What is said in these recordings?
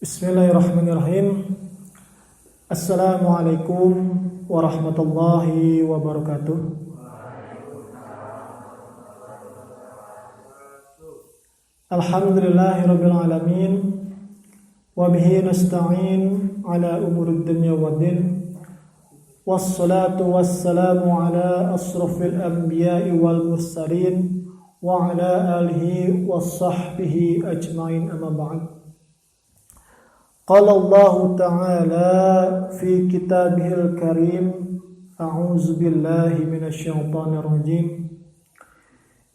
Bismillahirrahmanirrahim. Assalamualaikum warahmatullahi wabarakatuh. Alhamdulillahirabbil alamin wa bihi nasta'in ala umurid dunya waddin. Wassalatu wassalamu ala asrafil anbiya'i wal mursalin wa ala alihi wassahbihi ajmain, amma ba'd. Qala Allah Ta'ala fi kitabihil karim, a'udzu billahi minasyaitonir rajim.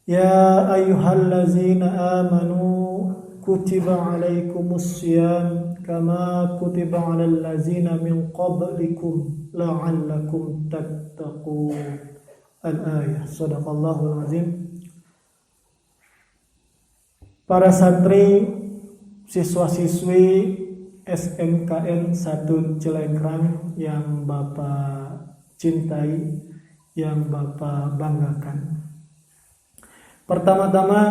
Ya ayyuhallazina amanu kutiba alaikumus syiyam kama kutiba alal ladzina min qablikum la'allakum tattaqun. Al-ayah. Shadaqallahul azim. Para santri, siswa-siswi SMKN 1 Cilekrang yang Bapak cintai, yang Bapak banggakan. Pertama-tama,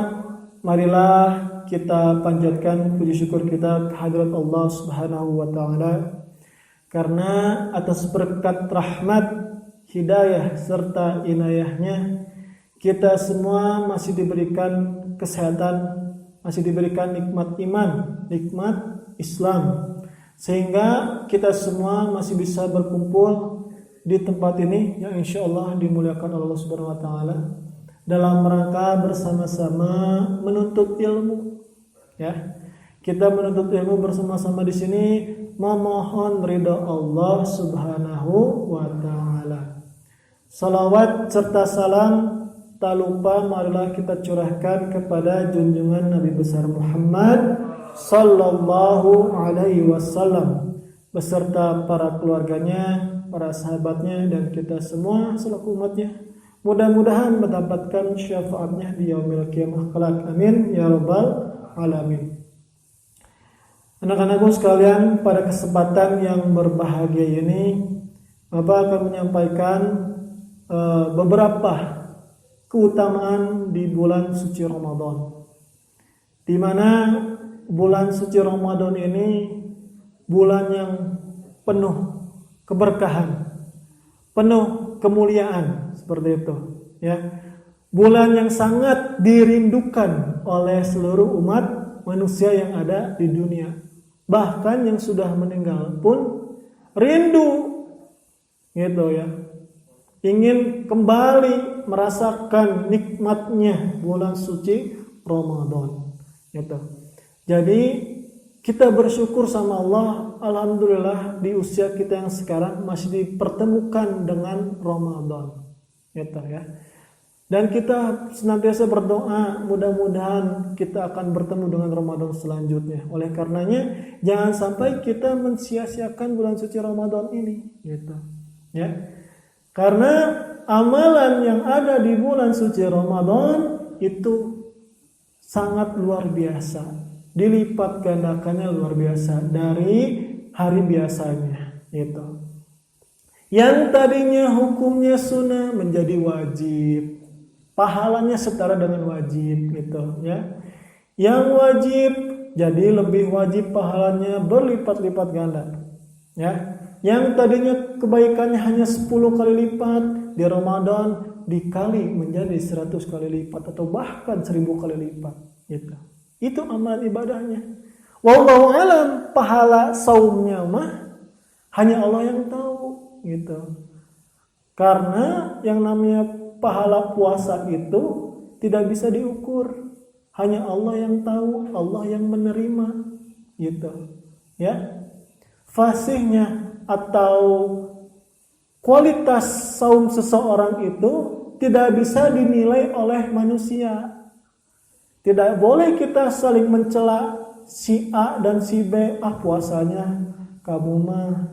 marilah kita panjatkan puji syukur kita kehadirat Allah Subhanahu wa Ta'ala, karena atas berkat rahmat, hidayah serta inayahnya kita semua masih diberikan kesehatan, masih diberikan nikmat iman, nikmat Islam, sehingga kita semua masih bisa berkumpul di tempat ini yang insya Allah dimuliakan Allah Subhanahu wa Ta'ala, dalam rangka bersama-sama menuntut ilmu. Ya, kita menuntut ilmu bersama-sama di sini, memohon ridha Allah Subhanahu wa Ta'ala. Salawat serta salam tak lupa marilah kita curahkan kepada junjungan Nabi besar Muhammad sallallahu alaihi wasallam beserta para keluarganya, para sahabatnya, dan kita semua selaku umatnya. Mudah-mudahan mendapatkan syafaatnya di yaumil qiyamah kelak. Amin ya rabbal alamin. Anak-anakku sekalian, pada kesempatan yang berbahagia ini Bapak akan menyampaikan beberapa keutamaan di bulan suci Ramadan, di mana bulan suci Ramadan ini bulan yang penuh keberkahan, penuh kemuliaan, seperti itu ya. Bulan yang sangat dirindukan oleh seluruh umat manusia yang ada di dunia. Bahkan yang sudah meninggal pun rindu gitu ya. Ingin kembali merasakan nikmatnya bulan suci Ramadan gitu. Jadi kita bersyukur sama Allah, alhamdulillah di usia kita yang sekarang masih dipertemukan dengan Ramadan, gitu ya. Dan kita senantiasa berdoa, mudah-mudahan kita akan bertemu dengan Ramadan selanjutnya. Oleh karenanya, jangan sampai kita mensia-siakan bulan suci Ramadan ini, gitu ya. Karena amalan yang ada di bulan suci Ramadan itu sangat luar biasa, dilipat gandakannya luar biasa dari hari biasanya gitu. Yang tadinya hukumnya sunnah menjadi wajib, pahalanya setara dengan wajib gitu ya. Yang wajib jadi lebih wajib, pahalanya berlipat-lipat ganda ya. Yang tadinya kebaikannya hanya 10 kali lipat, di Ramadan dikali menjadi 100 kali lipat atau bahkan 1000 kali lipat gitu. Itu amalan ibadahnya. Wallahu alam, pahala saumnya mah hanya Allah yang tahu gitu. Karena yang namanya pahala puasa itu tidak bisa diukur. Hanya Allah yang tahu, Allah yang menerima gitu. Ya. Fasihnya atau kualitas saum seseorang itu tidak bisa dinilai oleh manusia. Tidak boleh kita saling mencela si A dan si B. Puasanya kamu mah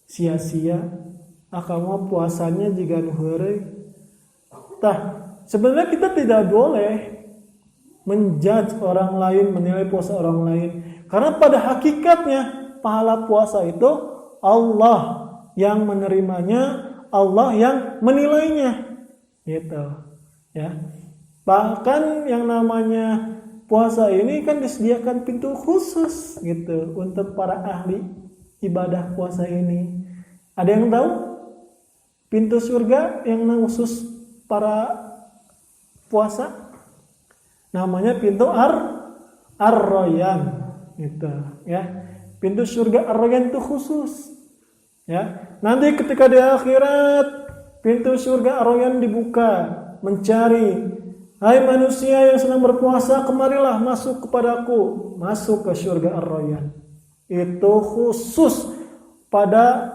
sia-sia. Kamu puasanya juga nuheureung. Sebenarnya kita tidak boleh menjudge orang lain, menilai puasa orang lain. Karena pada hakikatnya pahala puasa itu Allah yang menerimanya, Allah yang menilainya. Gitu. Ya. Bahkan yang namanya puasa ini kan disediakan pintu khusus gitu untuk para ahli ibadah puasa ini. Ada yang tahu pintu surga yang khusus para puasa? Namanya pintu Ar-Rayyan gitu ya. Pintu surga Ar-Rayyan itu khusus ya. Nanti ketika di akhirat pintu surga Ar-Rayyan dibuka, mencari, hai manusia yang sedang berpuasa, kemarilah masuk kepadaku, masuk ke surga Ar-Rayyan. Itu khusus pada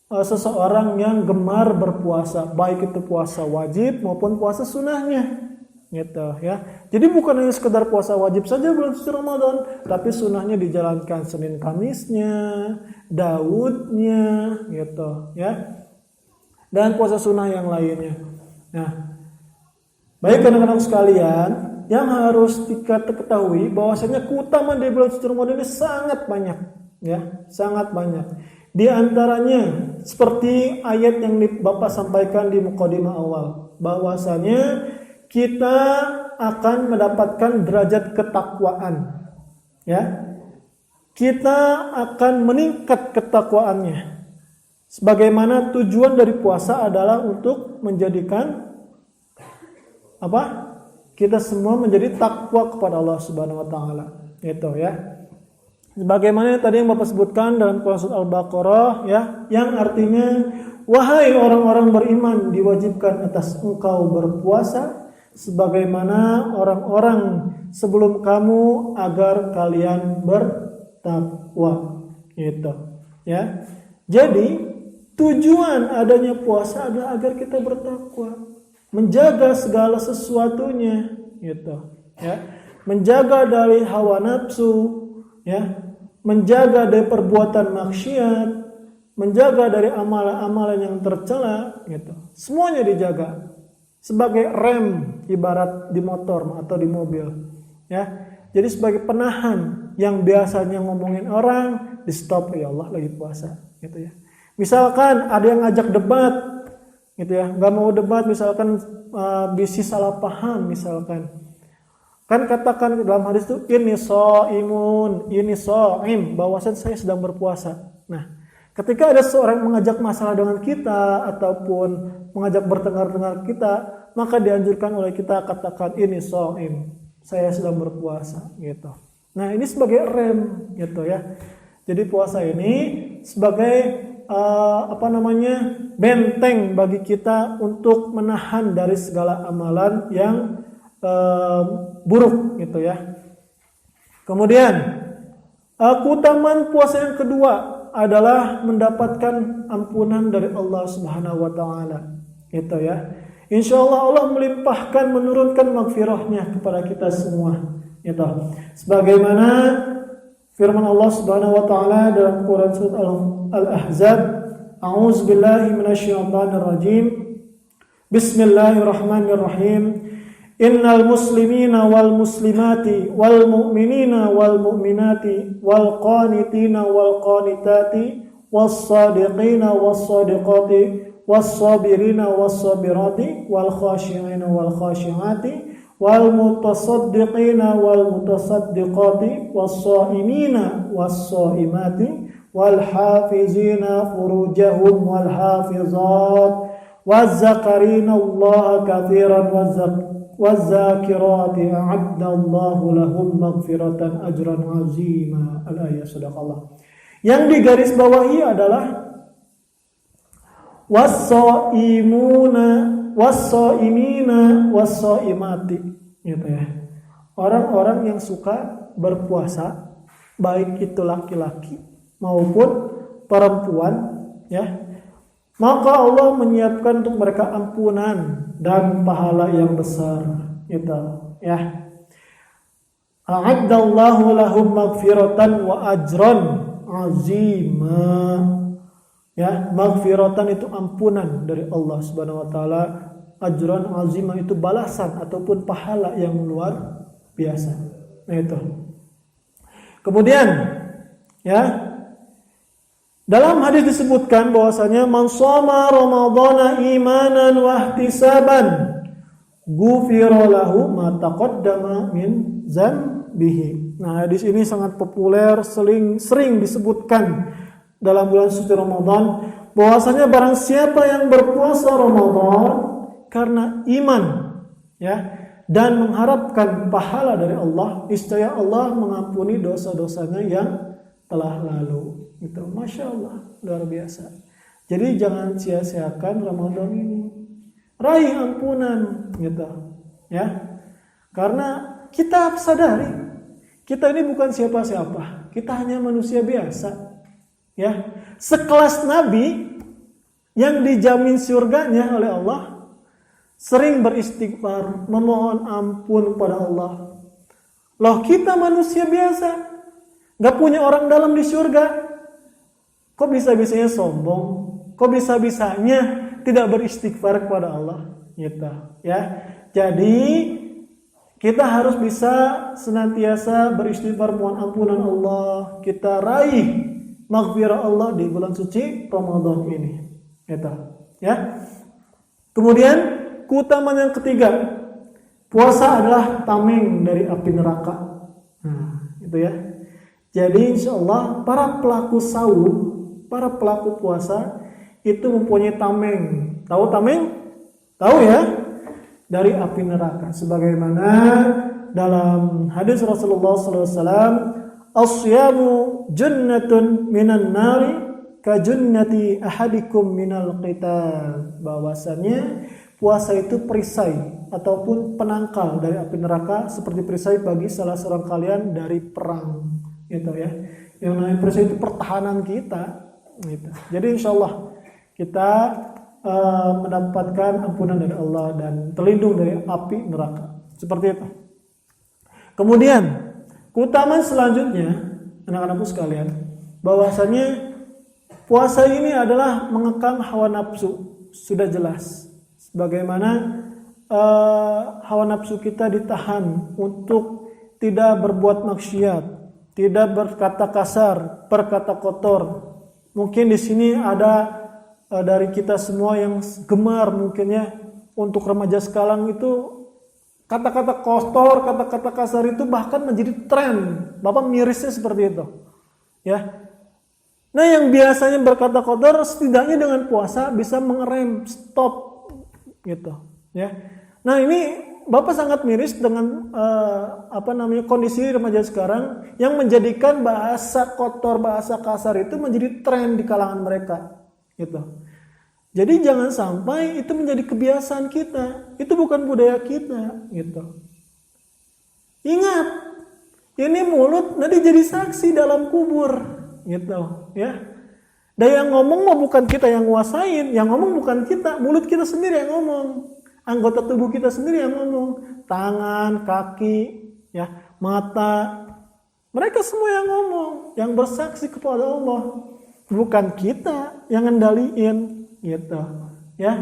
seseorang yang gemar berpuasa, baik itu puasa wajib maupun puasa sunnahnya, gitu ya. Jadi bukan hanya sekedar puasa wajib saja bulan suci Ramadan, tapi sunnahnya dijalankan Senin Kamisnya, Daudnya, gitu ya. Dan puasa sunnah yang lainnya. Nah, baik anak-anak sekalian, yang harus diketahui bahwasanya keutamaan di bulan suci Ramadan ini sangat banyak, ya, sangat banyak. Di antaranya seperti ayat yang Bapak sampaikan di mukadimah awal, bahwasanya kita akan mendapatkan derajat ketakwaan, ya. Kita akan meningkat ketakwaannya. Sebagaimana tujuan dari puasa adalah untuk menjadikan apa? Kita semua menjadi takwa kepada Allah Subhanahu wa taala. Gitu ya. Sebagaimana tadi yang Bapak sebutkan dalam surat Al-Baqarah ya, yang artinya wahai orang-orang beriman, diwajibkan atas engkau berpuasa sebagaimana orang-orang sebelum kamu agar kalian bertakwa. Gitu ya. Jadi tujuan adanya puasa adalah agar kita bertakwa, menjaga segala sesuatunya, gitu ya. Menjaga dari hawa nafsu, ya, menjaga dari perbuatan maksiat, menjaga dari amalan-amalan yang tercela, gitu. Semuanya dijaga sebagai rem ibarat di motor atau di mobil, ya. Jadi sebagai penahan yang biasanya ngomongin orang, di stop, ya Allah lagi puasa, gitu ya. Misalkan ada yang ngajak debat, gitu ya, nggak mau debat, misalkan bisnis salah paham, misalkan. Kan katakan dalam hadis itu ini shaimun, ini shaim, bahwasanya saya sedang berpuasa. Nah, ketika ada seorang mengajak masalah dengan kita ataupun mengajak bertengkar dengan kita, maka dianjurkan oleh kita katakan ini shaim, saya sedang berpuasa, gitu. Nah, ini sebagai rem, gitu ya. Jadi puasa ini sebagai benteng bagi kita untuk menahan dari segala amalan yang buruk, gitu ya. Kemudian keutamaan puasa yang kedua adalah mendapatkan ampunan dari Allah Subhanahu wa taala, gitu ya. Insyaallah Allah melimpahkan, menurunkan maghfirahnya kepada kita semua, gitu. Sebagaimana firman Allah Subhanahu wa taala dalam Quran surat Al-Ahzab, a'udzubillahi minasyaitonir rajim. Bismillahirrahmanirrahim. Innal muslimina wal muslimati wal mu'minina wal mu'minati wal qanitina wal qanitati was sadiqina was sadiqati was sabirina was sabirati wal khashi'ina wal khashi'ati wal mutasaddiqina wal mutasaddiqati was shaimina was shaimati wal hafizina furujahum wal hafizat waz zakarina Allah katsiran waz-zakirati a'adda Allahu lahum maghfiratan ajran 'azima. Al-ayat sadaqallah. Yang digarisbawahi adalah was-shaimuna was-shaimina was-shaimati, gitu ya. Orang-orang yang suka berpuasa, baik itu laki-laki maupun perempuan, ya. Maka Allah menyiapkan untuk mereka ampunan dan pahala yang besar, gitu ya. A'addallahu lahum maghfiratan wa ajran 'azima. Ya, maghfiratan itu ampunan dari Allah Subhanahu wa taala, ajran 'azima itu balasan ataupun pahala yang luar biasa. Nah, itu. Kemudian ya, dalam hadis disebutkan bahwasanya man shoma ramadhana imanan wa ihtisaban ghufira lahu ma taqaddama min dzambihi. Nah, hadis ini sangat populer, sering disebutkan dalam bulan suci Ramadan, bahwasanya barang siapa yang berpuasa Ramadan karena iman, ya, dan mengharapkan pahala dari Allah, niscaya Allah mengampuni dosa-dosanya yang telah lalu. Itu, masya Allah, luar biasa. Jadi jangan sia-siakan Ramadan ini, raih ampunan, gitu, ya. Karena kita sadari, kita ini bukan siapa-siapa, kita hanya manusia biasa, ya. Sekelas Nabi yang dijamin surganya oleh Allah, sering beristighfar, memohon ampun kepada Allah. Loh, kita manusia biasa, gak punya orang dalam di surga. Kok bisa-bisanya sombong? Kok bisa-bisanya tidak beristighfar kepada Allah? Gitu, ya. Jadi kita harus bisa senantiasa beristighfar, mohon ampunan Allah. Kita raih maghfirah Allah di bulan suci Ramadan ini. Gitu, ya. Kemudian keutamaan yang ketiga, puasa adalah tameng dari api neraka. Nah, itu ya. Jadi insya Allah para pelaku sahur, para pelaku puasa itu mempunyai tameng. Tahu tameng? Tahu ya? Dari api neraka. Sebagaimana dalam hadis Rasulullah SAW, "As-siyamu junnatun minan nari ka junnati ahadikum minal qital." Bahwasannya puasa itu perisai ataupun penangkal dari api neraka seperti perisai bagi salah seorang kalian dari perang, gitu ya. Yang namanya perisai itu pertahanan kita, gitu. Jadi insyaallah kita mendapatkan ampunan dari Allah dan terlindung dari api neraka. Seperti itu. Kemudian keutamaan selanjutnya, anak-anakku sekalian, bahwasanya puasa ini adalah mengekang hawa nafsu. Sudah jelas bagaimana hawa nafsu kita ditahan untuk tidak berbuat maksiat, tidak berkata kasar, berkata kotor. Mungkin di sini ada dari kita semua yang gemar mungkin ya untuk remaja sekarang itu kata-kata kotor, kata-kata kasar itu bahkan menjadi tren. Bapak mirisnya seperti itu, ya. Nah, yang biasanya berkata kotor setidaknya dengan puasa bisa mengerem, stop, gitu, ya. Nah, ini Bapak sangat miris dengan kondisi remaja sekarang yang menjadikan bahasa kotor, bahasa kasar itu menjadi tren di kalangan mereka, gitu. Jadi jangan sampai itu menjadi kebiasaan kita. Itu bukan budaya kita, gitu. Ingat, ini mulut nanti jadi saksi dalam kubur, gitu, ya. Dan yang ngomong mah bukan kita yang nguasain, yang ngomong bukan kita, mulut kita sendiri yang ngomong. Anggota tubuh kita sendiri yang ngomong, tangan, kaki, ya, mata, mereka semua yang ngomong, yang bersaksi kepada Allah, bukan kita yang ngendaliin, gitu, ya.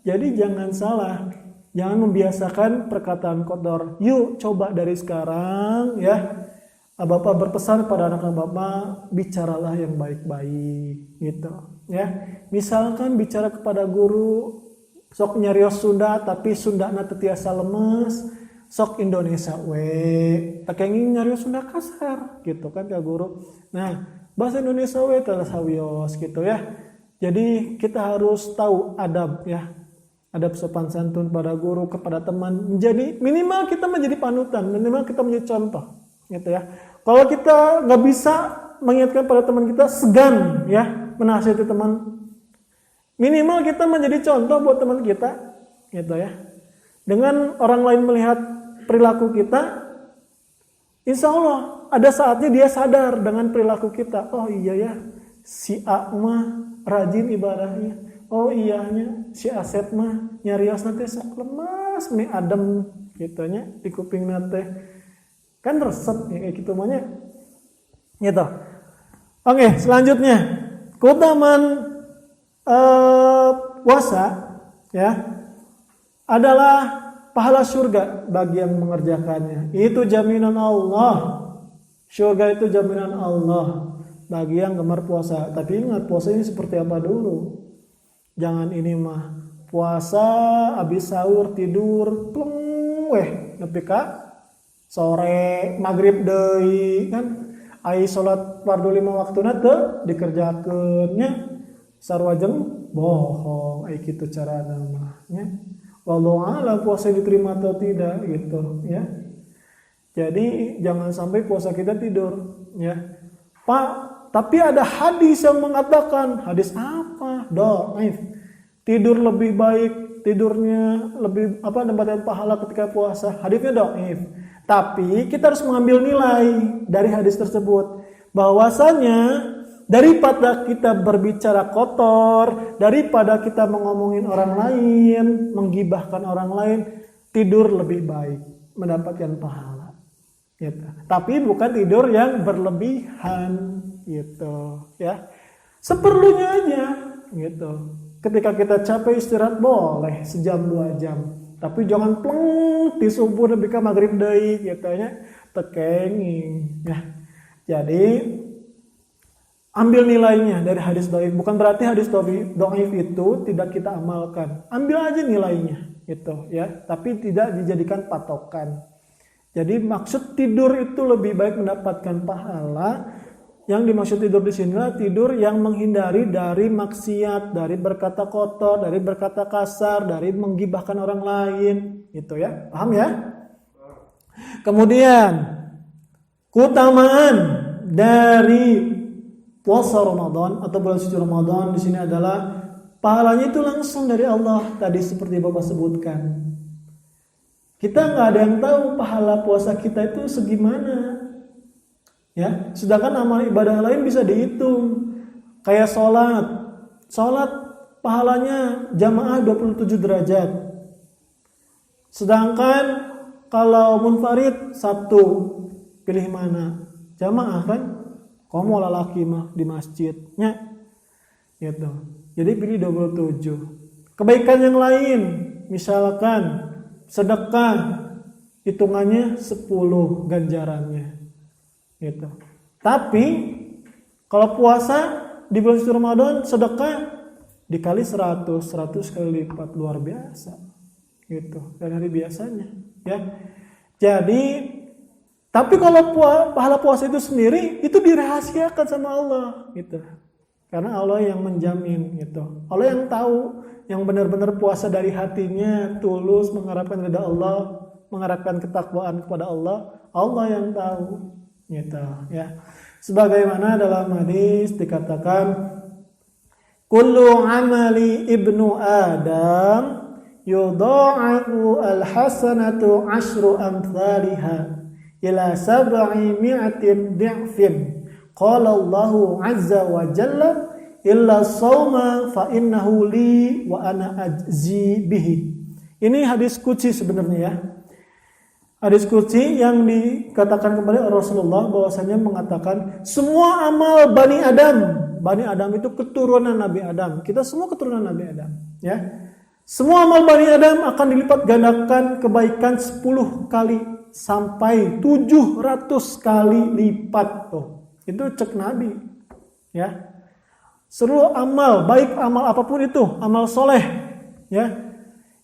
Jadi jangan salah, jangan membiasakan perkataan kotor. Yuk coba dari sekarang, ya. Bapak berpesan pada anak-anak Bapak, bicaralah yang baik-baik, gitu, ya. Misalkan bicara kepada guru, sok nyarios Sunda tapi Sundana teu tiasa lemes, sok Indonesia we, tak kenging nyarios Sunda kasar, gitu kan ke guru. Nah, bahasa Indonesia we teu sawios, gitu ya. Jadi kita harus tahu adab, ya. Adab sopan santun pada guru, kepada teman. Menjadi minimal kita menjadi panutan, minimal kita menjadi contoh, gitu ya. Kalau kita nggak bisa mengingatkan pada teman kita, segan ya menasihati teman. Minimal kita menjadi contoh buat teman kita, gitu ya. Dengan orang lain melihat perilaku kita, insya Allah ada saatnya dia sadar dengan perilaku kita. Oh iya ya, si A mah rajin ibadahnya. Oh iyanya, si Asep mah nyarios nanti sok lemas, meni adem, gitunya di kuping nanti. Kan resep ya kayak gitu mahnya. Gitu. Oke, selanjutnya keutamaan puasa, ya, adalah pahala surga bagi yang mengerjakannya. Itu jaminan Allah. Surga itu jaminan Allah bagi yang gemar puasa. Tapi ingat, puasa ini seperti apa dulu. Jangan ini mah puasa habis sahur tidur pleng nepi ka sore maghrib deui kan ai salat fardu 5 waktuna teu dikerjakeun nya sarua jeung bohong ai kitu carana mah nya wallahu a'lam puasa diterima atau tidak gitu ya. Jadi jangan sampai puasa kita tidur ya. Pak, tapi ada hadis yang mengatakan, hadis apa? Dhaif. Tidur lebih baik, tidurnya lebih mendapatkan pahala ketika puasa. Hadisnya dhaif. Tapi kita harus mengambil nilai dari hadis tersebut bahwasanya daripada kita berbicara kotor, daripada kita ngomongin orang lain, menggibahkan orang lain, tidur lebih baik, mendapatkan pahala. Gitu. Tapi bukan tidur yang berlebihan gitu ya. Seperlunya aja gitu. Ketika kita capek istirahat boleh sejam 2 jam. Tapi jangan pleng di subuh nepi ka maghrib deui gitu nya tekenging ya. Jadi ambil nilainya dari hadis dhaif. Bukan berarti hadis dhaif itu tidak kita amalkan. Ambil aja nilainya gitu ya. Tapi tidak dijadikan patokan. Jadi maksud tidur itu lebih baik mendapatkan pahala. Yang dimaksud tidur di sini adalah tidur yang menghindari dari maksiat, dari berkata kotor, dari berkata kasar, dari menggibahkan orang lain, gitu ya. Paham ya? Kemudian keutamaan dari puasa Ramadan atau bulan suci Ramadan di sini adalah pahalanya itu langsung dari Allah tadi seperti Bapak sebutkan. Kita nggak ada yang tahu pahala puasa kita itu segimana, ya. Sedangkan amal ibadah lain bisa dihitung, kayak sholat pahalanya jamaah 27 derajat. Sedangkan kalau munfarid 1, pilih mana? Jamaah kan? Kamu lalaki mah di masjidnya, gitu. Jadi pilih 27. Kebaikan yang lain, misalkan sedekah hitungannya 10 ganjarannya gitu. Tapi kalau puasa di bulan suci Ramadan sedekah dikali 100 kali lipat, luar biasa gitu dari hari biasanya ya. Jadi tapi kalau pahala puasa itu sendiri itu dirahasiakan sama Allah gitu. Karena Allah yang menjamin gitu. Allah yang tahu yang benar-benar puasa dari hatinya, tulus mengharapkan ridha Allah, mengharapkan ketakwaan kepada Allah, Allah yang tahu gitu ya. Sebagaimana dalam hadis dikatakan kullu amali ibnu Adam yudha'afu al-hasanatu 'ashru amthaliha ila 700 di'fin. Qala Allahu 'azza wa jalla illa shauma fa innahu li wa ana ajzi bihi. Ini hadis qudsi sebenarnya ya. Hadis qudsi yang dikatakan kembali Rasulullah bahwasanya mengatakan semua amal Bani Adam itu keturunan Nabi Adam. Kita semua keturunan Nabi Adam ya. Semua amal Bani Adam akan dilipat gandakan kebaikan 10 kali sampai 700 kali lipat tuh. Itu cek Nabi ya. Seluruh amal, baik amal apapun itu, amal soleh, ya,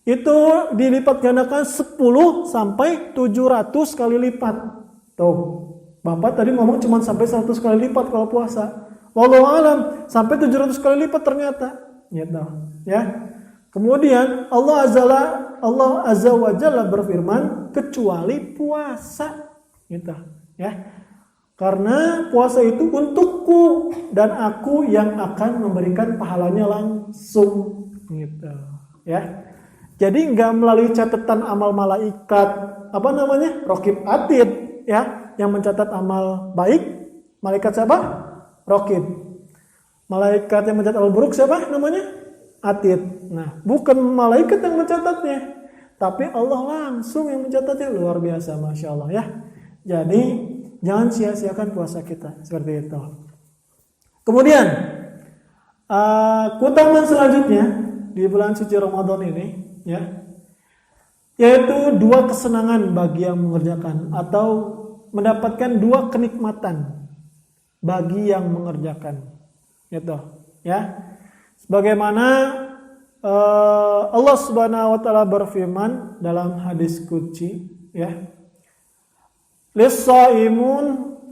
itu dilipat gandakan 10 sampai 700 kali lipat. Tuh, Bapak tadi ngomong cuma sampai 100 kali lipat kalau puasa. Wallahu alam, sampai 700 kali lipat ternyata. Gitu, ya. Kemudian Allah Azza wa Jalla berfirman, kecuali puasa. Gitu, ya. Karena puasa itu untukku dan aku yang akan memberikan pahalanya langsung gitu ya. Jadi enggak melalui catatan amal malaikat Raqib Atid ya, yang mencatat amal baik. Malaikat siapa? Raqib. Malaikat yang mencatat amal buruk siapa namanya? Atid. Nah, bukan malaikat yang mencatatnya, tapi Allah langsung yang mencatatnya. Luar biasa, Masya Allah ya. Jadi jangan sia-siakan puasa kita seperti itu. Kemudian keutamaan selanjutnya di bulan suci Ramadan ini ya, yaitu 2 kesenangan bagi yang mengerjakan atau mendapatkan 2 kenikmatan bagi yang mengerjakan. Gitu ya. Sebagaimana Allah Subhanahu wa taala berfirman dalam hadis qudsi, ya. Lis-shaimun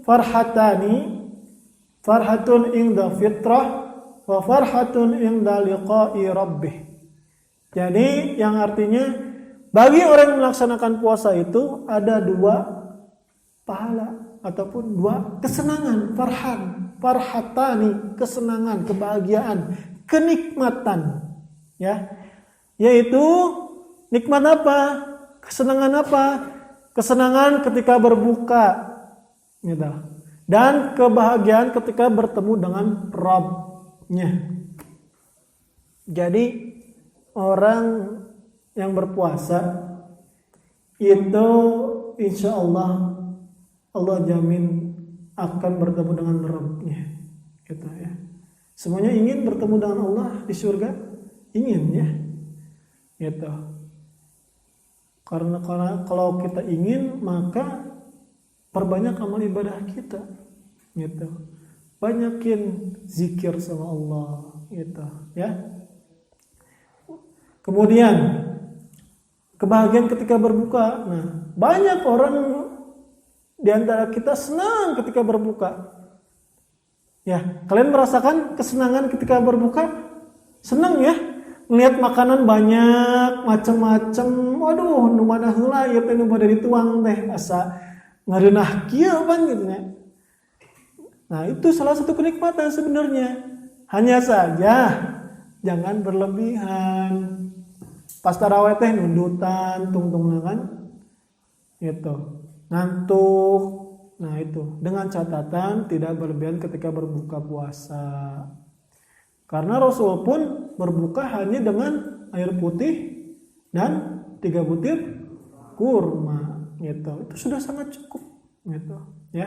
farhatani, farhatun inda fitrah wa farhatun inda liqa'i rabbih. Jadi yang artinya bagi orang yang melaksanakan puasa itu ada dua pahala ataupun dua kesenangan, farhatani, kesenangan, kebahagiaan, kenikmatan, ya. Yaitu nikmat apa? Kesenangan apa? Kesenangan ketika berbuka, gitu. Dan kebahagiaan ketika bertemu dengan Rabb-nya. Jadi orang yang berpuasa itu insya Allah jamin akan bertemu dengan Rabb-nya, gitu ya. Semuanya ingin bertemu dengan Allah di surga, ingin ya, gitu. Karena kalau kita ingin maka perbanyak amal ibadah kita, gitu. Banyakin zikir sama Allah, gitu ya. Kemudian kebahagiaan ketika berbuka. Nah, banyak orang di antara kita senang ketika berbuka. Ya, kalian merasakan kesenangan ketika berbuka? Senang ya? Melihat makanan banyak, macam-macam. Waduh, nu mana heula ieu teh nu bade dituang teh asa ngareunah kieu pan gitu ya. Nah, itu salah satu kenikmatan sebenarnya. Hanya saja jangan berlebihan. Pas tarawih teh nundutan, tungtung kan? Gitu. Ngantuk. Nah itu dengan catatan tidak berlebihan ketika berbuka puasa, karena Rasul pun berbuka hanya dengan air putih dan 3 butir kurma, gitu. Itu sudah sangat cukup, gitu ya.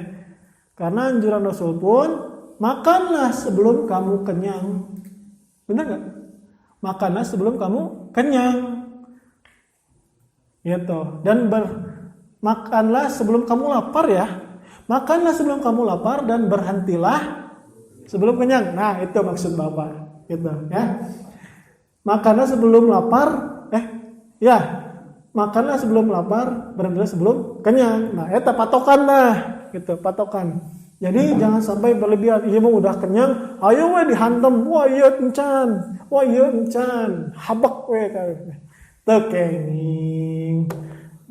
Karena anjuran Rasul pun makanlah sebelum kamu kenyang, benar nggak? Makanlah sebelum kamu kenyang, gitu. Dan makanlah sebelum kamu lapar ya. Makanlah sebelum kamu lapar dan berhentilah sebelum kenyang. Nah, itu maksud Bapak, gitu ya. Makanlah sebelum lapar, makanlah sebelum lapar, berhentilah sebelum kenyang. Nah, eta patokan lah, gitu, patokan. Jadi jangan sampai berlebihan. Iya mau udah kenyang, ayo we dihantem. Wah, ieu encan. Habak we teu kenging.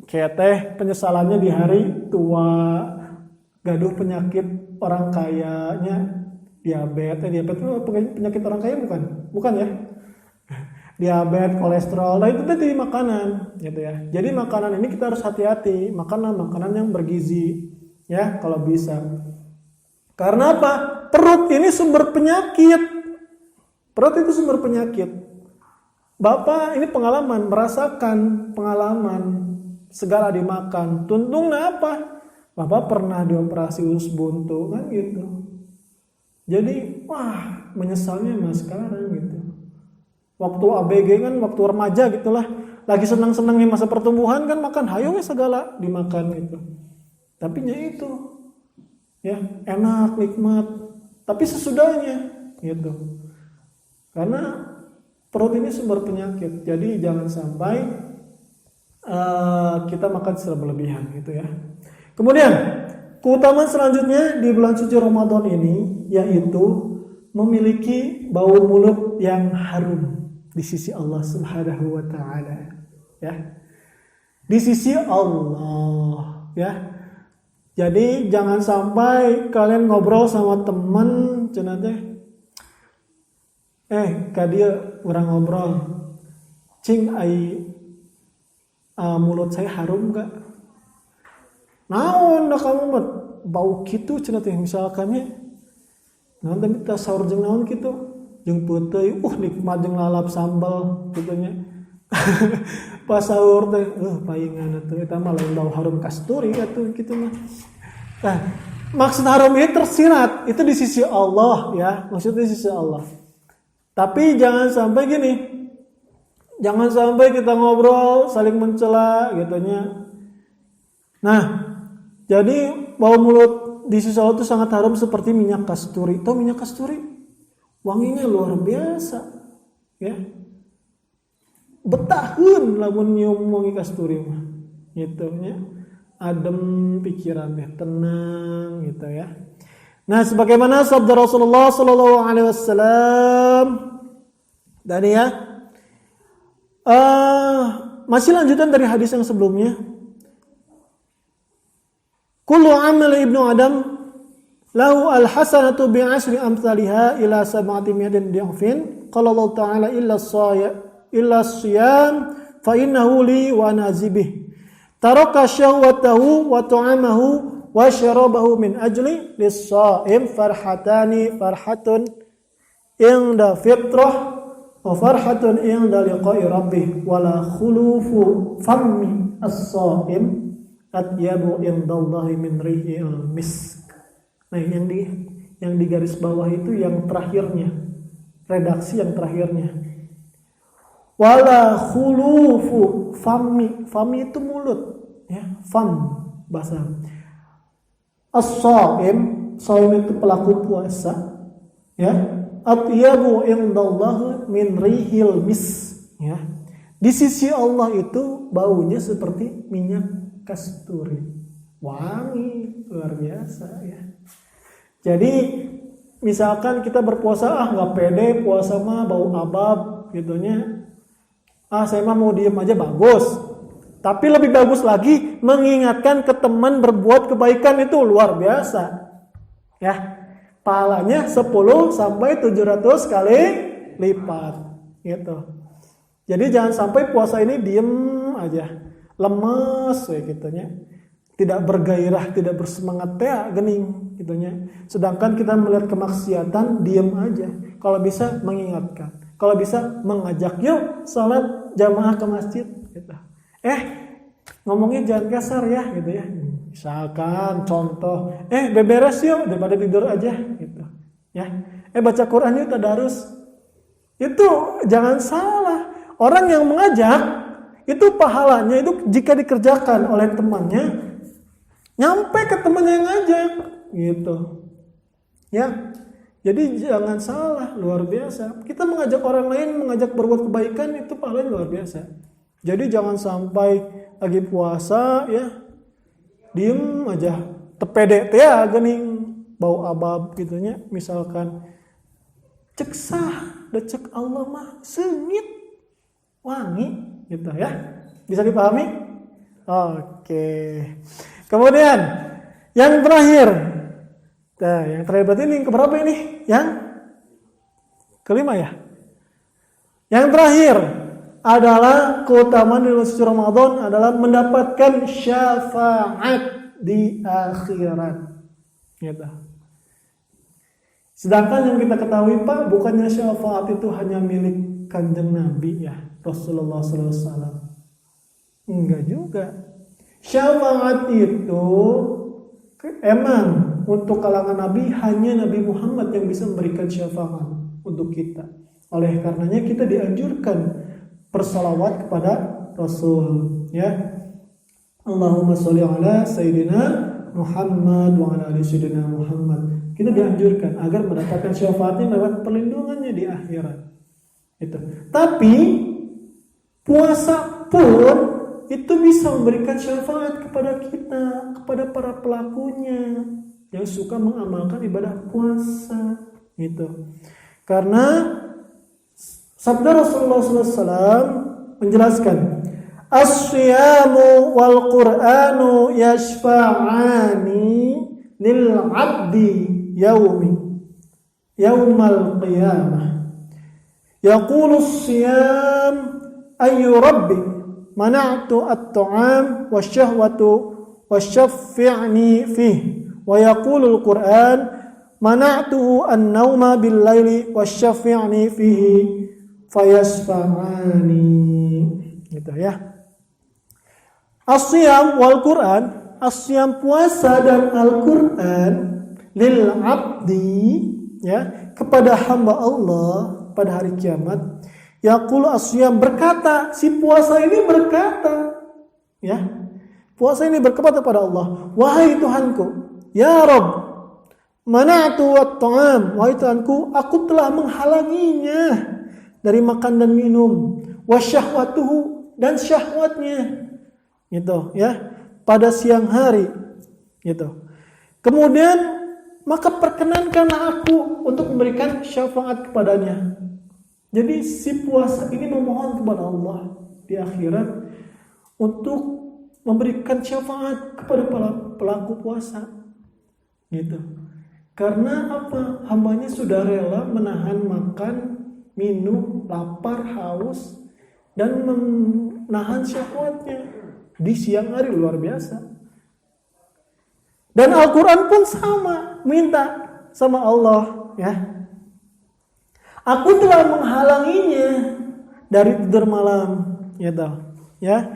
Kayak teh penyesalannya di hari tua, gaduh penyakit orang kayanya, diabetes itu penyakit orang kaya bukan ya? Diabetes, kolesterol, nah itu tadi makanan, gitu ya. Jadi makanan ini kita harus hati-hati, makanlah makanan yang bergizi, ya kalau bisa. Karena apa? Perut ini sumber penyakit. Perut itu sumber penyakit. Bapak ini merasakan pengalaman. Segala dimakan, tuntungnya apa? Bapak pernah dioperasi usus buntu kan gitu. Jadi wah menyesalnya mas sekarang gitu. Waktu ABG kan waktu remaja gitulah, lagi senang-senangnya masa pertumbuhan kan makan hayongnya segala dimakan gitu. Tapi nya itu ya enak nikmat, tapi sesudahnya gitu. Karena perut ini sumber penyakit, jadi jangan sampai kita makan secara berlebihan gitu ya. Kemudian keutamaan selanjutnya di bulan suci Ramadan ini yaitu memiliki bau mulut yang harum di sisi Allah Subhanahu wa taala, ya. Di sisi Allah, ya. Jadi jangan sampai kalian ngobrol sama teman cenah teh ka dieu urang ngobrol cing ai mulut saya harum gak? Naon dah kamu mah bau kitu cenah teh misalkannya. Naon teh kita saur jeung naon kitu? Jeung peuteuy, nikmat jeung lalap sambal kitu nya. Pas saur teh, paingan atuh eta mah lain bau harum kasturi atuh kitu mah. Nah, maksud harum ini tersirat, itu di sisi Allah ya, maksudnya di sisi Allah. Tapi jangan sampai gini. Jangan sampai kita ngobrol saling mencela gitunya. Nah, jadi bau mulut di sisi Allah itu sangat harum seperti minyak kasturi. Tahu minyak kasturi? Wanginya luar biasa. Ya. betaheun lamun nyium wangi kasturi mah. Gitu nya. Adem pikiran teh, tenang gitu ya. Nah, sebagaimana sabda Rasulullah sallallahu alaihi wasallam tadi ya. Masih lanjutan dari hadis yang sebelumnya. Kullu amal ibnu Adam lahu al-hasanatu bi'ashri amsalha ila sab'ati mi'atin di'fin. Qala Allah Ta'ala illa siyam fa innahu li wa ana azibih. Taraka syahwatahu wa ta'amahu wa syarabahu min ajli lis-shaim farhatun inda fitrah wa farhatun inda liqa'i rabbih wala khulufu fammi as-shaim atyabu indallahi min rihil misk. Nah, yang di garis bawah itu yang terakhirnya, redaksi yang terakhirnya. Wala khulufu fami itu mulut ya, fam bahasa. As-shaim itu pelaku puasa ya. Atyabu indallahi min rihil mis ya. Di sisi Allah itu baunya seperti minyak kasturi. Wangi luar biasa ya. Jadi misalkan kita berpuasa nggak pede puasa mah bau abab gitunya. Saya mah mau diem aja bagus. Tapi lebih bagus lagi mengingatkan ke teman berbuat kebaikan itu luar biasa. Ya. Pahalanya 10 sampai 700 kali lipat gitu. Jadi jangan sampai puasa ini diem aja. Lemes kayak gitunya. Tidak bergairah, tidak bersemangat gening gitunya. Sedangkan kita melihat kemaksiatan diem aja. Kalau bisa mengingatkan. Kalau bisa mengajak, yuk salat jamaah ke masjid gitu. Ngomongnya jangan kasar ya gitu ya. Misalkan contoh, beberes yuk daripada tidur aja gitu. Ya. Baca Quran yuk tadarus. Itu jangan salah. Orang yang mengajak itu pahalanya itu jika dikerjakan oleh temannya nyampe ke temannya yang ngajak gitu. Ya. Jadi jangan salah, luar biasa. Kita mengajak orang lain, mengajak berbuat kebaikan itu pahalanya luar biasa. Jadi jangan sampai lagi puasa ya, diem aja, tepede teh gening bau abab gitunya. Misalkan cek sah, cek Allah mah sengit, wangi gitu ya. Bisa dipahami? Oke. Kemudian yang terakhir. Nah, yang terakhir berarti ini keberapa ini? Yang kelima ya. Yang terakhir adalah keutamaan di bulan suci Ramadan adalah mendapatkan syafaat di akhirat. Gitu. Sedangkan yang kita ketahui Pak, bukannya syafaat itu hanya milik Kanjeng Nabi ya, Rasulullah SAW. Enggak juga. Syafaat itu emang untuk kalangan Nabi hanya Nabi Muhammad yang bisa memberikan syafaat untuk kita. Oleh karenanya kita dianjurkan bersalawat kepada Rasul ya. Allahumma sholli ala Sayyidina Muhammad wa ala ali Sayyidina Muhammad. Kita dianjurkan agar mendapatkan syafaatnya lewat perlindungannya di akhirat. Itu. Tapi puasa pun itu bisa memberikan syafaat kepada kita, kepada para pelakunya yang suka mengamalkan ibadah puasa gitu. Karena sabda Rasulullah SAW menjelaskan, as-siyamu wal Qur'anu yashfa'ani lil 'abdi yaumal qiyamah. Yaqulu as-siyam ayyu rabbi mana'tu at-ta'am wasyahwatu wasyaffi'ni fih. Wa yaqulu al-Qur'an mana'tuhu an-nauma bil-laili wasyaffi'ni fihi fayasfa'ani. Gitu ya. As-siyam wal Qur'an, as-siyam puasa dan Al-Qur'an lil 'abdi ya, kepada hamba Allah pada hari kiamat. Yaqulu as-siyam berkata, si puasa ini berkata ya. Puasa ini berkata kepada Allah, wahai Tuhanku, ya Rabb, mana'tu at-ta'am, wahai Tuhanku, aku telah menghalanginya dari makan dan minum. wasyahwatuhu, dan syahwatnya, gitu ya, pada siang hari, gitu. Kemudian maka perkenankanlah aku untuk memberikan syafaat kepadanya. Jadi si puasa ini memohon kepada Allah di akhirat untuk memberikan syafaat kepada pelaku puasa, gitu. Karena apa? Hambanya sudah rela menahan makan, minum, lapar, haus, dan menahan syahwatnya di siang hari, luar biasa. Dan Al-Quran pun sama, minta sama Allah, ya. Aku telah menghalanginya dari tidur malam, gitu, ya.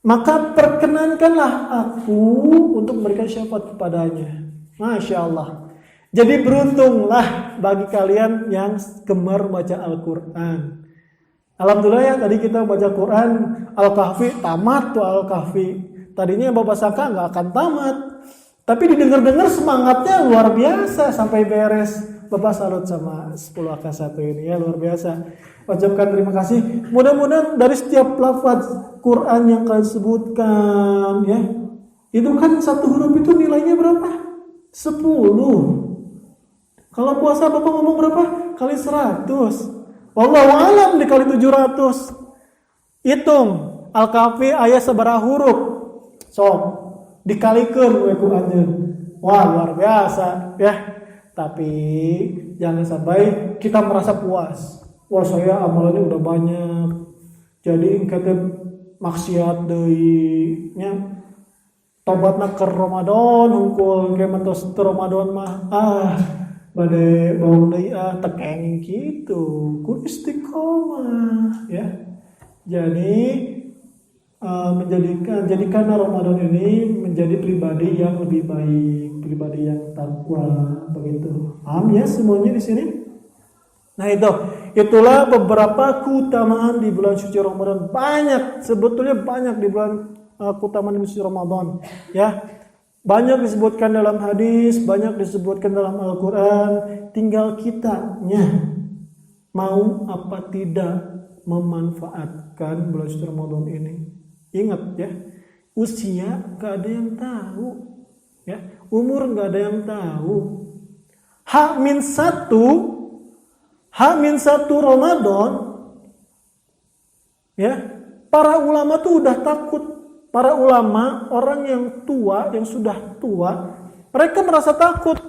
Maka perkenankanlah aku untuk memberikan syafaat kepadanya. Masya Allah. Jadi beruntunglah bagi kalian yang gemar baca Al-Quran. Alhamdulillah ya, tadi kita baca Quran Al-Kahfi, tamat tuh Al-Kahfi. Tadinya Bapak sangka nggak akan tamat, tapi didengar-dengar semangatnya luar biasa sampai beres. Bapak salut sama 10 AK1 ini ya, luar biasa. Ucapkan terima kasih. Mudah-mudahan dari setiap lafaz Quran yang kalian sebutkan, ya, itu kan satu huruf itu nilainya berapa? 10. Kalau puasa Bapak ngomong berapa? Kali 100. Wallahu alam dikali 700. Hitung Al-Kahfi ayat seberapa huruf? Sok dikalikan we ku anjeun. Wah, luar biasa ya. Tapi jangan sampai kita merasa puas. Wah, saya amalannya udah banyak. Jadi kata maksiat deui nya. Tobatna ke Ramadan hungkul ge mentos Ramadan mah bade bau deui tekeng gitu. Ku istiqomah ya. Jadi jadikan Ramadan ini menjadi pribadi yang lebih baik, pribadi yang takwa, begitu. Paham ya semuanya di sini? Nah itulah beberapa keutamaan di bulan suci Ramadan. Banyak, sebetulnya banyak di bulan keutamaan di suci Ramadan. Ya, banyak disebutkan dalam hadis, banyak disebutkan dalam Al-Quran. Tinggal kitanya mau apa tidak memanfaatkan bulan suci Ramadan ini. Ingat ya, usia gak ada yang tahu, ya, umur gak ada yang tahu. H-1 Ramadan, ya, para ulama tuh udah takut. Para ulama, orang yang tua, yang sudah tua, mereka merasa takut.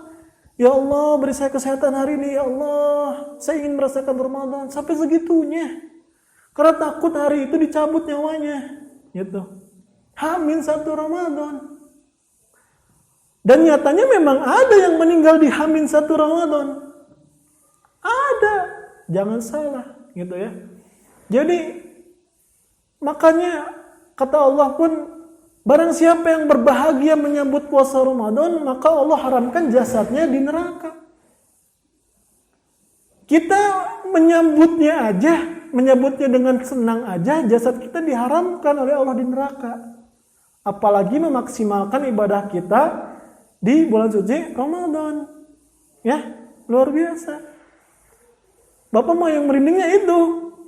Ya Allah, beri saya kesehatan hari ini, ya Allah, saya ingin merasakan Ramadan. Sampai segitunya, karena takut hari itu dicabut nyawanya, gitu. H-1 Ramadan. Dan nyatanya memang ada yang meninggal di H-1 Ramadan. Ada, jangan salah, gitu ya. Jadi makanya kata Allah pun, barang siapa yang berbahagia menyambut puasa Ramadan, maka Allah haramkan jasadnya di neraka. Kita menyambutnya dengan senang aja, jasad kita diharamkan oleh Allah di neraka. Apalagi memaksimalkan ibadah kita di bulan suci Ramadan. Ya, luar biasa. Bapak mau yang merindingnya itu,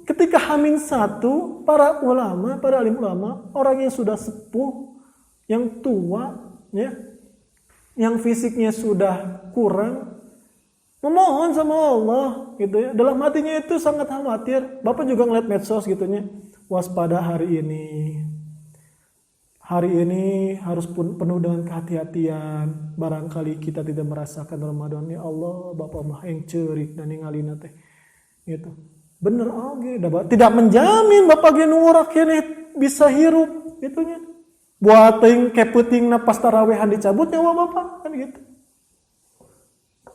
ketika H-1, para ulama, para alim ulama, orang yang sudah sepuh, yang tua, ya, yang fisiknya sudah kurang, memohon sama Allah, gitu ya. Dalam hatinya itu sangat khawatir. Bapak juga ngeliat medsos gitunya, waspada hari ini. Hari ini harus penuh dengan kehati-hatian. Barangkali kita tidak merasakan Ramadan. Ya Allah, Bapak mah yang cerik dan ningalina teh. Gitu. Bener oke, tidak menjamin Bapak ge nu rakyat bisa hirup gitunya. Buat teuing keputing pas tarawehan dicabut nyawa Bapak kan gitu.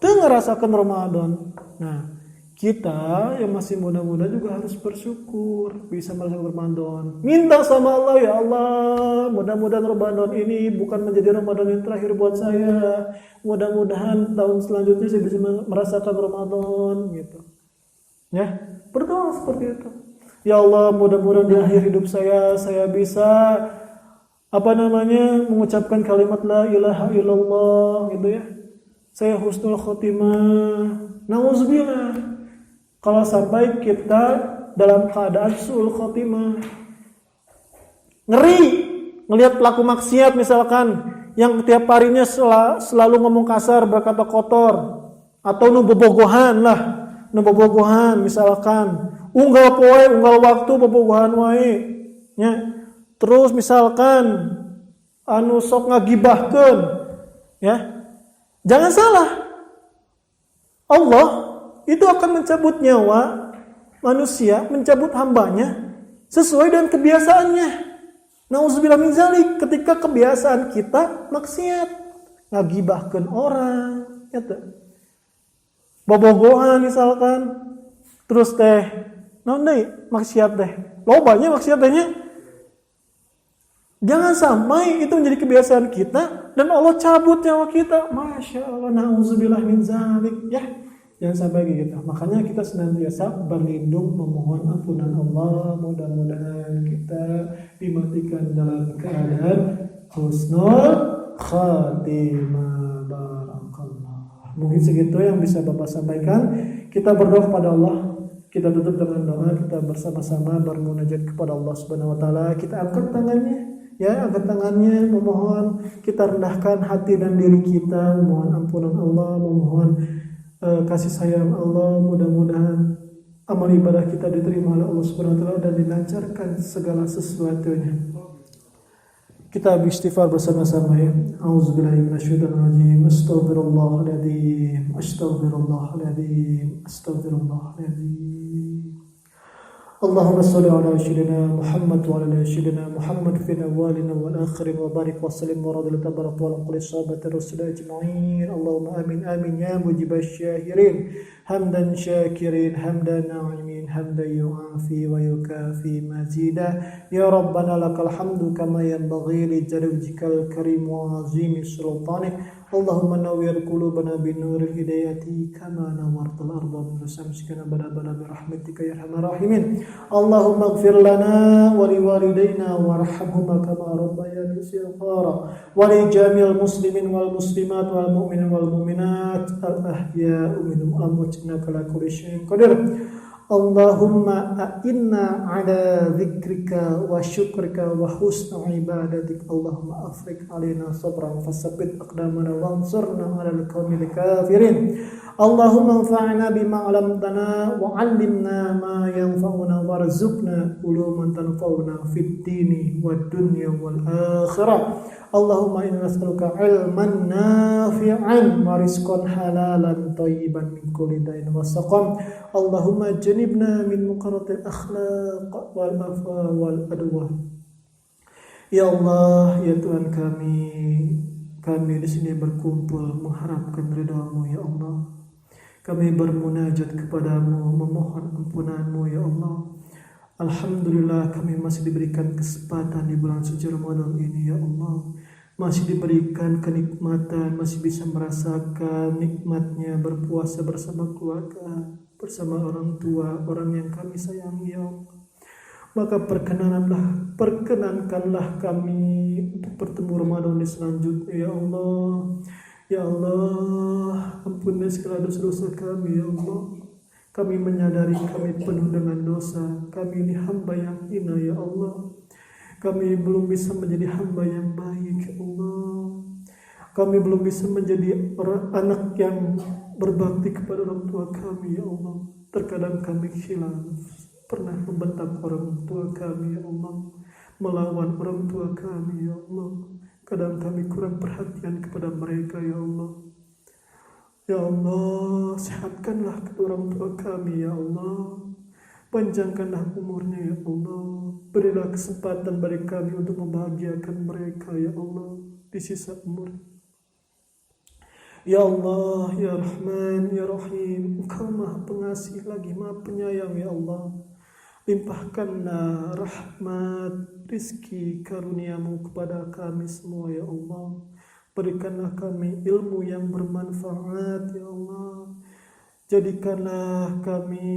Teu ngerasakan Ramadan. Nah, kita yang masih muda-muda juga harus bersyukur bisa merasakan Ramadan. Minta sama Allah, ya Allah, mudah-mudahan Ramadan ini bukan menjadi Ramadan yang terakhir buat saya. Mudah-mudahan tahun selanjutnya saya bisa merasakan Ramadan gitu. Ya, berdoa seperti itu. Ya Allah, mudah-mudahan di akhir hidup saya bisa mengucapkan kalimat la ilaha illallah gitu ya. Saya husnul khotimah. Nauzubillah. Kalau sampai kita dalam keadaan suul khotimah. Ngeri ngelihat pelaku maksiat misalkan yang tiap harinya selalu ngomong kasar, berkata kotor, atau bobogohan misalkan unggal waktu bobogohan wae nya. Terus misalkan sok ngagibahkeun ya. Jangan salah. Allah itu akan mencabut nyawa manusia, mencabut hambanya sesuai dengan kebiasaannya. Nauzubillah min zalik, ketika kebiasaan kita maksiat, ngagibahkeun orang, eta. Bobogohan misalkan, terus naon deui maksiat teh. Lobanya maksiat tehnya. Jangan sampai itu menjadi kebiasaan kita dan Allah cabut nyawa kita. Masya Allah, nauzubillah min zalik. Ya, jangan sampai gitu. Makanya kita senantiasa berlindung memohon ampunan Allah. Mudah-mudahan kita dimatikan dalam keadaan husnul khatimah. Barakallah. Mungkin segitu yang bisa Bapak sampaikan. Kita berdoa kepada Allah. Kita tutup dengan doa, kita bersama-sama bermunajat kepada Allah Subhanahu wa taala. Kita angkat tangannya. Ya, angkat tangannya, memohon, kita rendahkan hati dan diri kita, memohon ampunan Allah, memohon kasih sayang Allah. Mudah-mudahan amal ibadah kita diterima oleh Allah Subhanahu wa taala dan dilancarkan segala sesuatunya. Kita beristighfar bersama-sama ya. Auzubillahi minasyaitonirrajim. Astaghfirullahaladzim. Astaghfirullahaladzim. Astaghfirullahaladzim. اللهم صل على سيدنا محمد وعلى سيدنا محمد في الأولين والآخرين وبارك وسلم ورضي الله تبارك وتعالى عن الصحابة الرسل أجمعين. اللهم آمين آمين يا مجيب الشاكرين حمدا شاكرين حمدا ناعمين حمدا يعافي ويكافي مزيدا. يا ربنا لك الحمد كما ينبغي لجلال وجهك الكريم وعظيم سلطانك. اللهم نور قلوبنا بنور الهداية كما نورت الأرض بنور شمسك نبدا برحمتك يا أرحم الراحمين. اللهم اغفر لنا ولوالدينا وارحمهما كما ربياني صغارا ولجميع المسلمين والمسلمات والمؤمنين والمؤمنات الأحياء منهم والأموات إنك على كل شيء قدير. Allahumma a'inna ala dzikrika wa syukrika wa husna ibadatik. Allahumma afrik alaina sabran fasabbit aqdamana wansurna 'alal qaumil kafirin. Allahumma anfa'na bima 'allamtana wa 'allimna ma yanfa'una warzuqna uluman tanfa'una fid dini wad dunya wal akhirah. Allahumma inna nas'aluka 'ilman nafi'an wa rizqan halalan thayyiban min kulli dain wa saqam. Allahumma janibna min muqarratil akhlaq wal afa wal adwa. Ya Allah, ya Tuhan kami di sini berkumpul mengharapkan ridha-Mu ya Allah. Kami bermunajat kepadamu, memohon ampunan-Mu ya Allah. Alhamdulillah kami masih diberikan kesempatan di bulan suci Ramadan ini ya Allah. Masih diberikan kenikmatan, masih bisa merasakan nikmatnya berpuasa bersama keluarga, bersama orang tua, orang yang kami sayangi ya Allah. Maka perkenankanlah kami untuk bertemu Ramadan di selanjutnya ya Allah. Ya Allah, ampuni segala dosa-dosa kami ya Allah. Kami menyadari kami penuh dengan dosa. Kami ini hamba yang hina ya Allah. Kami belum bisa menjadi hamba yang baik ya Allah. Kami belum bisa menjadi anak yang berbakti kepada orang tua kami ya Allah. Terkadang kami khilaf, pernah membentak orang tua kami ya Allah, melawan orang tua kami ya Allah. Kadang kami kurang perhatian kepada mereka ya Allah. Ya Allah, sehatkanlah kedua orang tua kami ya Allah. Panjangkanlah umurnya ya Allah. Berilah kesempatan bagi kami untuk membahagiakan mereka ya Allah di sisa umur. Ya Allah, ya Rahman, ya Rahim, Engkau Maha Pengasih lagi Maha Penyayang ya Allah. Limpahkanlah rahmat, rizki, karunia-Mu kepada kami semua ya Allah. Berikanlah kami ilmu yang bermanfaat ya Allah. Jadikanlah kami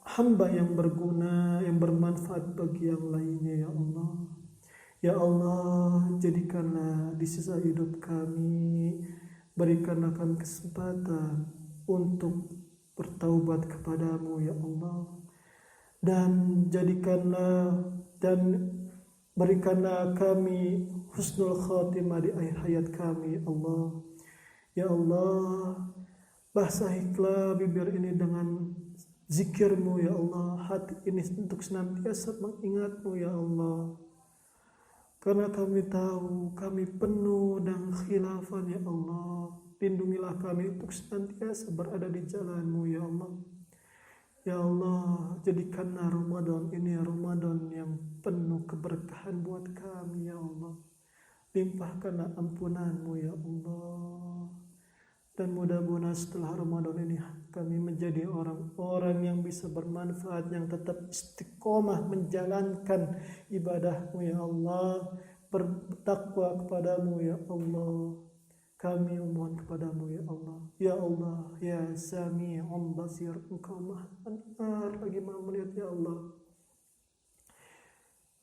hamba yang berguna, yang bermanfaat bagi yang lainnya ya Allah. Ya Allah, jadikanlah di sisa hidup kami, berikanlah kami kesempatan untuk bertaubat kepadamu ya Allah. dan berikanlah kami husnul khatimah di akhir hayat kami, Allah. Ya Allah, basahilah bibir ini dengan zikirmu, ya Allah. Hati ini untuk senantiasa mengingatmu, ya Allah. Karena kami tahu kami penuh dengan khilafan, ya Allah. Lindungilah kami untuk senantiasa berada di jalanmu, ya Allah. Ya Allah, jadikanlah Ramadan ini Ramadan yang penuh keberkahan buat kami, ya Allah. Limpahkanlah ampunanmu, ya Allah. Dan mudah-mudahan setelah Ramadan ini kami menjadi orang-orang yang bisa bermanfaat, yang tetap istiqomah menjalankan ibadahmu, ya Allah. Bertakwa kepadamu, ya Allah. Kami memohon kepadamu, ya Allah. Ya Allah, ya Sami'un Basir, Engkau maha mendengar lagi maha melihat, ya Allah.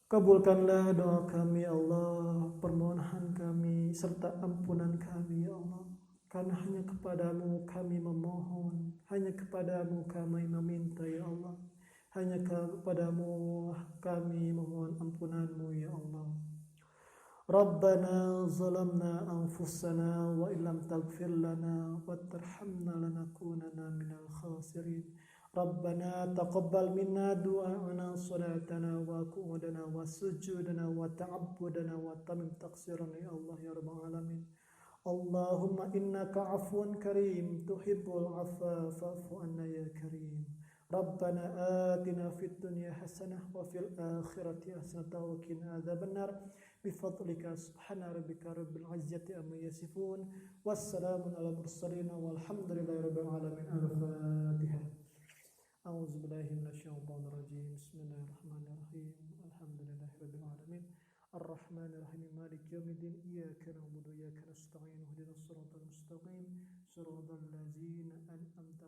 Kabulkanlah doa kami, ya Allah, permohonan kami serta ampunan kami, ya Allah. Karena hanya kepadamu kami memohon, hanya kepadamu kami meminta, ya Allah. Hanya kepadamu kami memohon ampunanmu, ya Allah. Rabbana zalamna anfusana wa illam taghfir lana wa tarhamna lanakunanna minal khasirin. Rabbana taqabbal minna du'ana salatana wa qu'udana wa sujudana wa ta'abbudana wa tamim taqsirana, ya Allah ya rabbal alamin. Allahumma innaka afuwan karim tuhibbul afwa fa'fu anna ya karim. Rabbana atina fid dunya hasanah wa fil akhirati hasanah wa qina adzabannar. Bifadlika subhana rabbika rabbil izzati amma yasifun. Wassalamun ala mursalin walhamdulillahi rabbil alamin. Al-Fatihah. A'udzu billahi minasyaitonir rajim. Bismillahirrahmanirrahim. Alhamdulillahi rabbil alamin. Ar-Rahmanir Rahim. Maliki yaumiddin. Iyyaka na'budu wa iyyaka nasta'in. Ihdinas siratal mustaqim. Shiratal ladzina an'amta